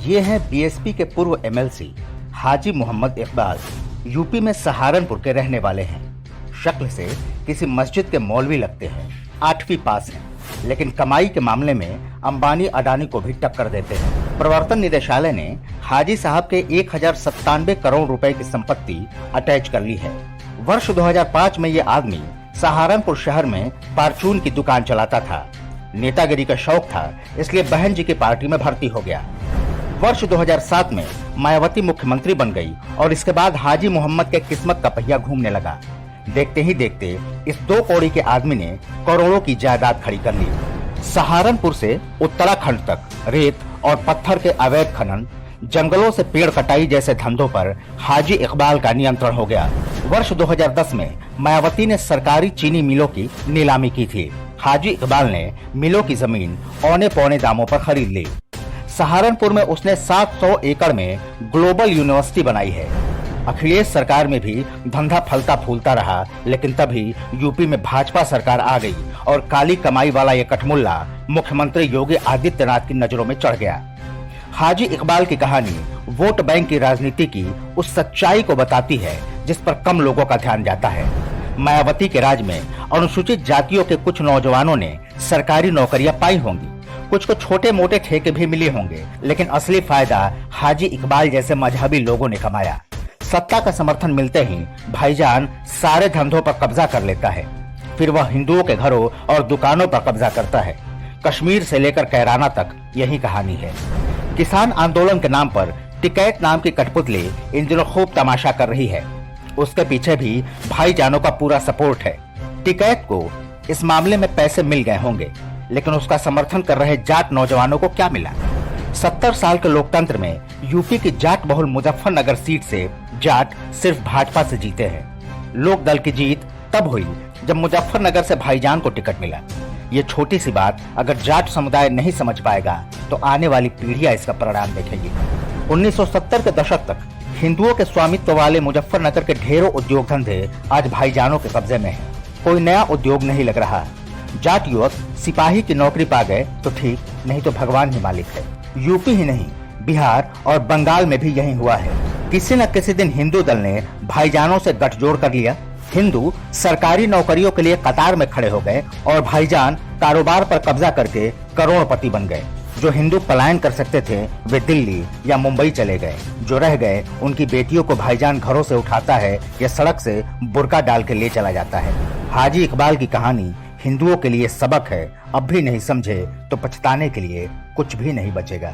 ये हैं बीएसपी के पूर्व एमएलसी हाजी मोहम्मद इकबाल। यूपी में सहारनपुर के रहने वाले हैं। शक्ल से किसी मस्जिद के मौलवी लगते हैं। 8वीं पास हैं, लेकिन कमाई के मामले में अंबानी अडानी को भी टक्कर देते हैं। प्रवर्तन निदेशालय ने हाजी साहब के 1097 करोड़ रुपए की संपत्ति अटैच कर ली है। वर्ष 2005 में ये आदमी सहारनपुर शहर में परचून की दुकान चलाता था। नेतागिरी का शौक था, इसलिए बहन जी की पार्टी में भर्ती हो गया। वर्ष 2007 में मायावती मुख्यमंत्री बन गई और इसके बाद हाजी मोहम्मद के किस्मत का पहिया घूमने लगा। देखते ही देखते इस 2 कौड़ी के आदमी ने करोड़ों की जायदाद खड़ी कर ली। सहारनपुर से उत्तराखंड तक रेत और पत्थर के अवैध खनन, जंगलों से पेड़ कटाई जैसे धंधों पर हाजी इकबाल का नियंत्रण हो गया। वर्ष 2010 में मायावती ने सरकारी चीनी मिलों की नीलामी की थी। हाजी इकबाल ने मिलों की जमीन औने पौने दामों पर खरीद ली। सहारनपुर में उसने 700 एकड़ में ग्लोबल यूनिवर्सिटी बनाई है। अखिलेश सरकार में भी धंधा फलता फूलता रहा, लेकिन तभी यूपी में भाजपा सरकार आ गई और काली कमाई वाला ये कठमुल्ला मुख्यमंत्री योगी आदित्यनाथ की नजरों में चढ़ गया। हाजी इकबाल की कहानी वोट बैंक की राजनीति की उस सच्चाई को बताती है जिस पर कम लोगों का ध्यान जाता है। मायावती के राज में अनुसूचित जातियों के कुछ नौजवानों ने सरकारी नौकरियां पाई होंगी, कुछ को छोटे मोटे ठेके भी मिले होंगे, लेकिन असली फायदा हाजी इकबाल जैसे मजहबी लोगों ने कमाया। सत्ता का समर्थन मिलते ही भाईजान सारे धंधों पर कब्जा कर लेता है। फिर वह हिंदुओं के घरों और दुकानों पर कब्जा करता है। कश्मीर से लेकर कैराना तक यही कहानी है। किसान आंदोलन के नाम पर टिकैत नाम की कठपुतली इन दिनों खूब तमाशा कर रही है। उसके पीछे भी भाईजानों का पूरा सपोर्ट है। टिकैत को इस मामले में पैसे मिल गए होंगे, लेकिन उसका समर्थन कर रहे जाट नौजवानों को क्या मिला? 70 साल के लोकतंत्र में यूपी की जाट बहुल मुजफ्फरनगर सीट से जाट सिर्फ भाजपा से जीते हैं। लोक दल की जीत तब हुई जब मुजफ्फरनगर से भाईजान को टिकट मिला। ये छोटी सी बात अगर जाट समुदाय नहीं समझ पाएगा तो आने वाली पीढ़ियां इसका परिणाम देखेगी। 1970 के दशक तक हिंदुओं के स्वामित्व वाले मुजफ्फरनगर के ढेरों उद्योग धंधे आज भाईजानों के कब्जे में हैं। कोई नया उद्योग नहीं लग रहा। जाट युवक सिपाही की नौकरी पा गए तो ठीक, नहीं तो भगवान ही मालिक है। यूपी ही नहीं, बिहार और बंगाल में भी यही हुआ है। किसी न किसी दिन हिंदू दल ने भाईजानों से गठजोड़ कर लिया। हिंदू सरकारी नौकरियों के लिए कतार में खड़े हो गए और भाईजान कारोबार पर कब्जा करके करोड़पति बन गए। जो हिंदू पलायन कर सकते थे वे दिल्ली या मुंबई चले गए। जो रह गए उनकी बेटियों को भाईजान घरों से उठाता है या सड़क से बुर्का डाल के ले चला जाता है। हाजी इकबाल की कहानी हिंदुओं के लिए सबक है। अब भी नहीं समझे तो पछताने के लिए कुछ भी नहीं बचेगा।